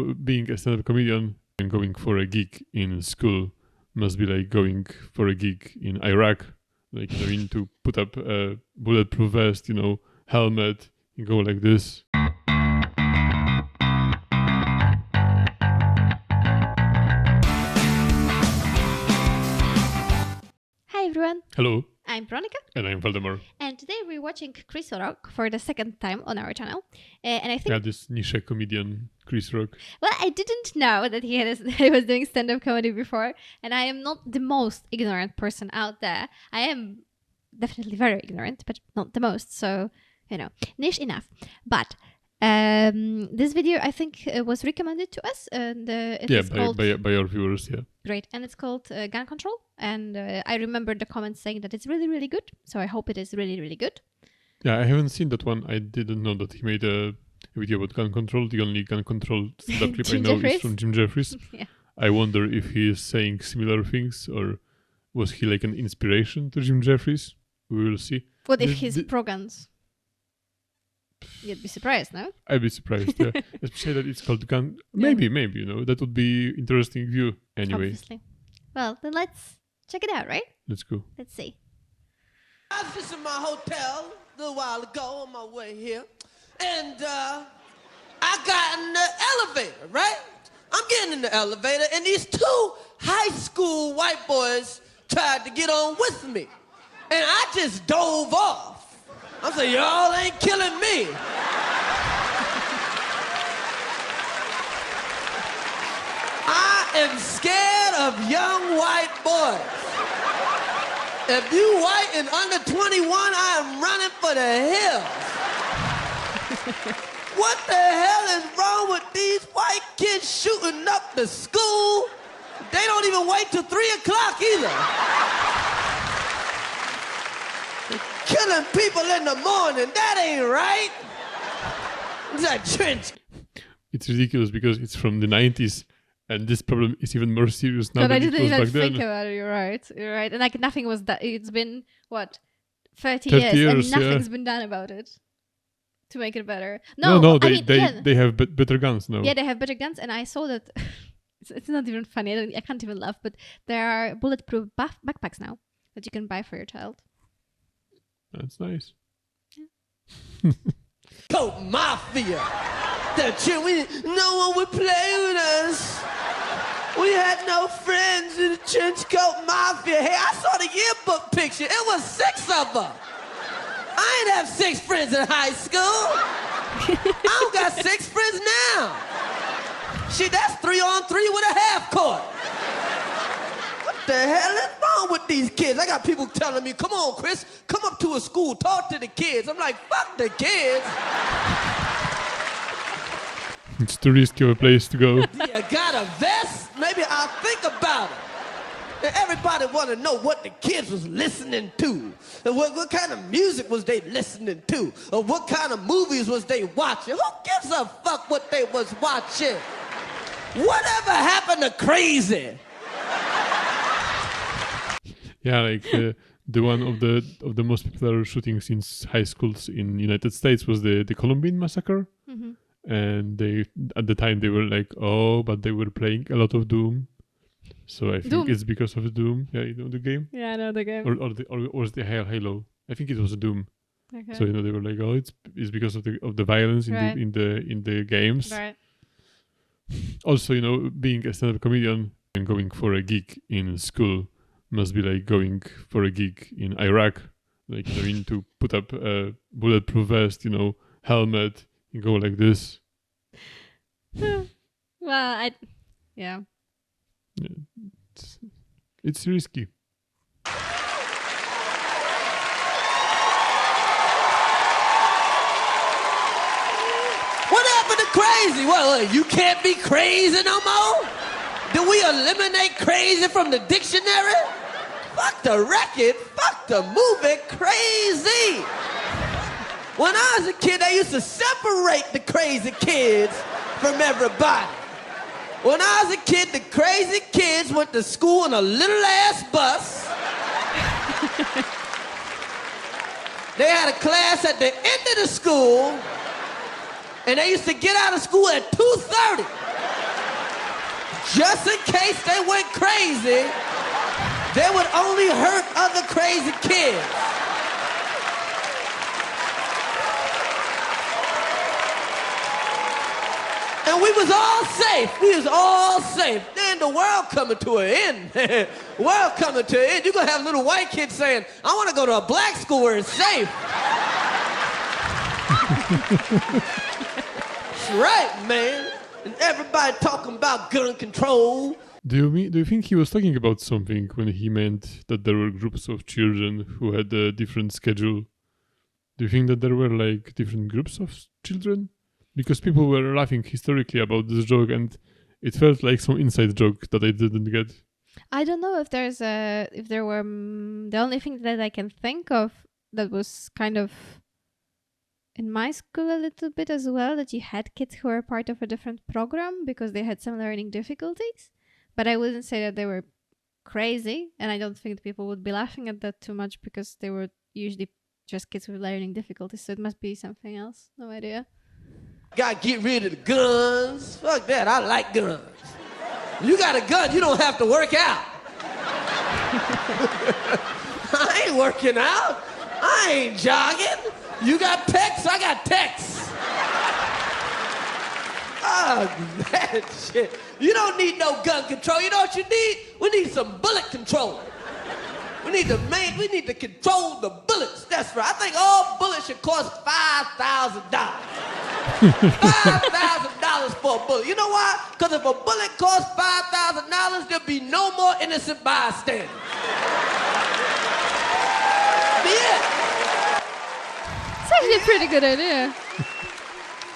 Being a stand-up comedian and going for a gig in school must be like going for a gig in Iraq. Like, you need to put up a bulletproof vest, helmet, and go like this. Hi everyone, Hello, I'm Weronika, and I'm Waldemar. and today we're watching Chris Rock for the second time on our channel. And I think, Yeah, this niche comedian, Chris Rock. well, I didn't know that he was doing stand-up comedy before, and I am not the most ignorant person out there. I am definitely very ignorant, but not the most, so, niche enough. But this video, I think, was recommended to us, and it is called... by our viewers, yeah. Great, and it's called Gun Control, and I remember the comments saying that it's really, really good, so I hope it is really, really good. Yeah, I haven't seen that one. I didn't know that he made a video about gun control. The only gun control stand-up clip I know is from Jim Jeffries. Yeah. I wonder if he is saying similar things, or was he like an inspiration to Jim Jeffries? We will see. What if he's pro-guns? You'd be surprised, no? I'd be surprised, yeah. Especially that it's called gun. Maybe, that would be interesting view. Anyway, Obviously. Well, then let's check it out, right? let's go. Let's see. I was just in my hotel a little while ago on my way here, and I got in the elevator, right? I'm getting in the elevator, and these two high school white boys tried to get on with me, and I just dove off. I said, y'all ain't killing me. I am scared of young white boys. If you white and under 21, I am running for the hills. What the hell is wrong with these white kids shooting up the school? They don't even wait till 3 o'clock either. Killing people in the morning, that ain't right. It's a trench. It's ridiculous because it's from the 90s, and this problem is even more serious now But I than it didn't was even back think then. about it, you're right. And like nothing was that, it's been, 30 30 years, and yeah. nothing's been done about it to make it better. No, I they mean, have better guns now. Yeah, they have better guns, and I saw that, it's not even funny, I can't even laugh, but there are bulletproof backpacks now that you can buy for your child. That's nice. Coat Mafia. No one would play with us. We had no friends in the trench coat mafia. Hey, I saw the yearbook picture. It was 6 of them. I ain't have 6 friends in high school. I don't got 6 friends now. Shit, that's 3-on-3 with a half court. What the hell is wrong with these kids? I got people telling me, come on, Chris, come up to a school, talk to the kids. I'm like, fuck the kids. It's too risky of a place to go. You got a vest? Maybe I'll think about it. And everybody want to know what the kids was listening to. And what kind of music was they listening to? Or what kind of movies was they watching? Who gives a fuck what they was watching? Whatever happened to crazy? Yeah, like the one of the most popular shootings in high schools in United States was the Columbine massacre. Mm-hmm. And they at the time they were like, oh, but they were playing a lot of Doom. So I think Doom. it's because of Doom. Yeah, you know the game? Yeah, I know the game. Or was the Halo? I think it was Doom. Okay. So they were like, oh, it's because of the violence in Right. in the games. Right. Also, being a stand-up comedian and going for a gig in school must be like going for a gig in Iraq. Like, you need to put up a bulletproof vest, helmet, and go like this. Well, yeah. It's risky. What happened to crazy? Well, you can't be crazy no more? Do we eliminate crazy from the dictionary? Fuck the record, fuck the movie, crazy. When I was a kid, they used to separate the crazy kids from everybody. When I was a kid, the crazy kids went to school in a little ass bus. They had a class at the end of the school, and they used to get out of school at 2:30. just in case they went crazy, they would only hurt other crazy kids. And we was all safe. We was all safe. Then the world coming to an end. World coming to an end. You're going to have little white kids saying, I want to go to a black school where it's safe. That's right, man. And everybody talking about gun control. Do you think he was talking about something when he meant that there were groups of children who had a different schedule? Do you think that there were like different groups of children? Because people were laughing hysterically about this joke, and it felt like some inside joke that I didn't get. I don't know if there were the only thing that I can think of that was kind of in my school a little bit as well, that you had kids who were part of a different program because they had some learning difficulties. But I wouldn't say that they were crazy, and I don't think that people would be laughing at that too much because they were usually just kids with learning difficulties, so it must be something else. No idea. Gotta get rid of the guns. Fuck that, I like guns. You got a gun, you don't have to work out. I ain't working out. I ain't jogging. You got pecs, I got texts. Oh, that shit. You don't need no gun control. You know what you need? We need some bullet control. We need to control the bullets. That's right. I think all bullets should cost $5,000. $5,000 for a bullet. You know why? Because if a bullet costs $5,000, there'll be no more innocent bystanders. Be it. It's actually a pretty good idea.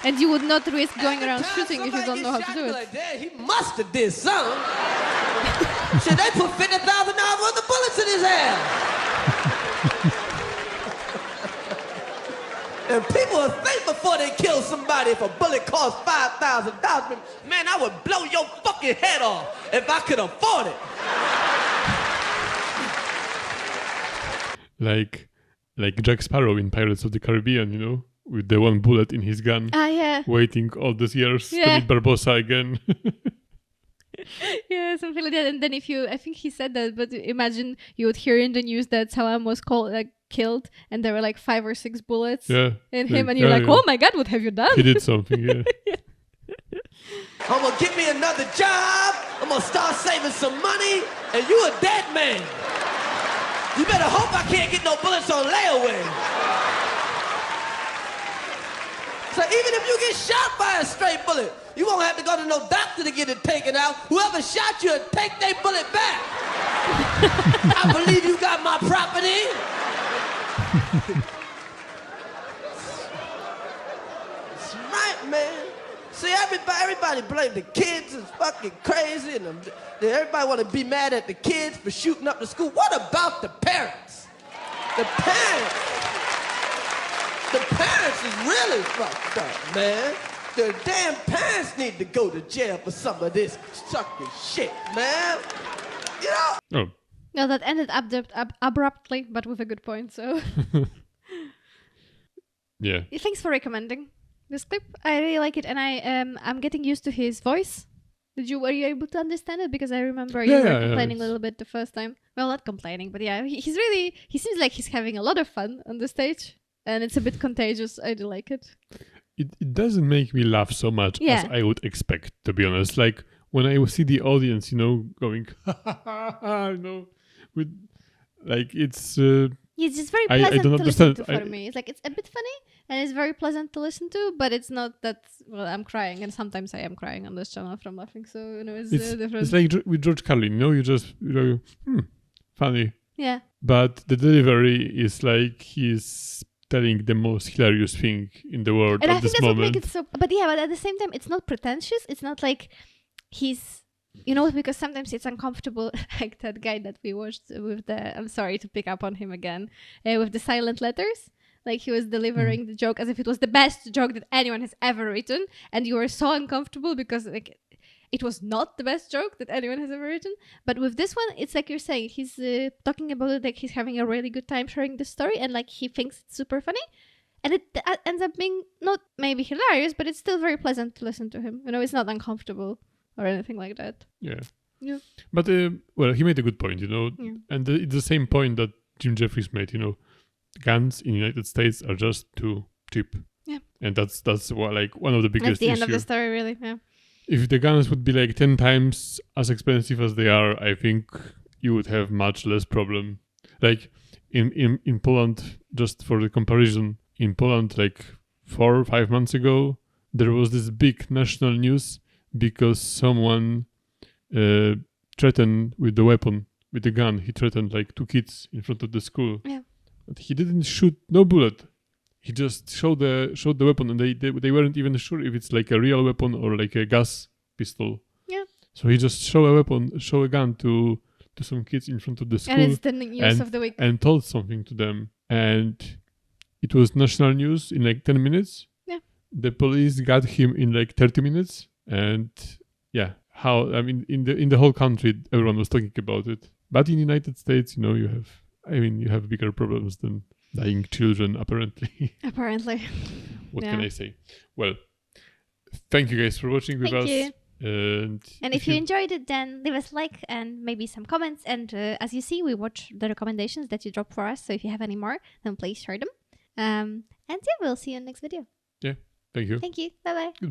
And you would not risk going around shooting if you don't know how to do it. Like, damn, he must have did something. Should they put $50,000 worth of bullets in his ass? And people would think before they kill somebody if a bullet costs $5,000. Man, I would blow your fucking head off if I could afford it. Like Jack Sparrow in Pirates of the Caribbean, you know? With the one bullet in his gun. Ah, yeah. Waiting all these years to meet Barbossa again. Yeah, something like that. And then I think he said that, but imagine you would hear in the news that someone was killed and there were like 5 or 6 bullets in him, and you're like, oh my God, what have you done? He did something, yeah. I'm gonna get me another job, I'm gonna start saving some money, and you a dead man. You better hope I can't get no bullets on layaway. So even if you get shot by a stray bullet, you won't have to go to no doctor to get it taken out. Whoever shot you, take their bullet back. I believe you got my property. That's right, man. See, everybody blame the kids. It's fucking crazy, and everybody want to be mad at the kids for shooting up the school. What about the parents? The parents. The parents is really fucked up, man. The damn parents need to go to jail for some of this sucking shit, man. You know? Oh. No, that ended abruptly, but with a good point, so... Yeah. Thanks for recommending this clip. I really like it, and I'm getting used to his voice. Were you able to understand it? Because I remember you were complaining a little bit the first time. Well, not complaining, but yeah, he seems like he's having a lot of fun on the stage. And it's a bit contagious. I do like it. It doesn't make me laugh so much as I would expect, to be honest. Like, when I see the audience, you know, going, ha ha ha ha, you know, with, like, it's... it's just very pleasant I don't to understand. listen to for me. It's like, it's a bit funny, and it's very pleasant to listen to, but it's not that, well, I'm crying, and sometimes I am crying on this channel from laughing, so, you know, it's different. It's like with George Carlin, you know, you just, you know, funny. Yeah. But the delivery is like he's telling the most hilarious thing in the world and at I this think that's moment. What makes it so. But at the same time, it's not pretentious. It's not like he's, you know, because sometimes it's uncomfortable. Like that guy that we watched with the. I'm sorry to pick up on him again with the silent letters. Like he was delivering the joke as if it was the best joke that anyone has ever written, and you were so uncomfortable because like it was not the best joke that anyone has ever written. But with this one, it's like you're saying, he's talking about it like he's having a really good time sharing the story, and like he thinks it's super funny. And it ends up being not maybe hilarious, but it's still very pleasant to listen to him. You know, it's not uncomfortable. or anything like that. Yeah. Yeah. But well, he made a good point, Yeah. and it's the same point that Jim Jeffries made. Guns in the United States are just too cheap. Yeah. And that's like one of the That's biggest the end of the issues. story, really. Yeah. If the guns would be like 10 times as expensive as they are, I think you would have much less problem. Like in Poland, just for the comparison, in Poland, like 4 or 5 months ago, there was this big national news because someone threatened with the weapon, with the gun. He threatened like 2 kids in front of the school. Yeah. But he didn't shoot no bullet. He just showed the weapon, and they weren't even sure if it's like a real weapon or like a gas pistol. Yeah. So he just show a gun to some kids in front of the school And it's the news of the week. and told something to them. And it was national news in like 10 minutes. Yeah. The police got him in like 30 minutes. And yeah, in the whole country, everyone was talking about it. But in the United States, you have bigger problems than dying children, apparently. Apparently. What Yeah. can I say? Well, thank you guys for watching with Thank us. you. And if you enjoyed it, then leave us a like and maybe some comments. And as you see, we watch the recommendations that you drop for us. So if you have any more, then please share them. And yeah, we'll see you in the next video. thank you. Thank you. Bye-bye.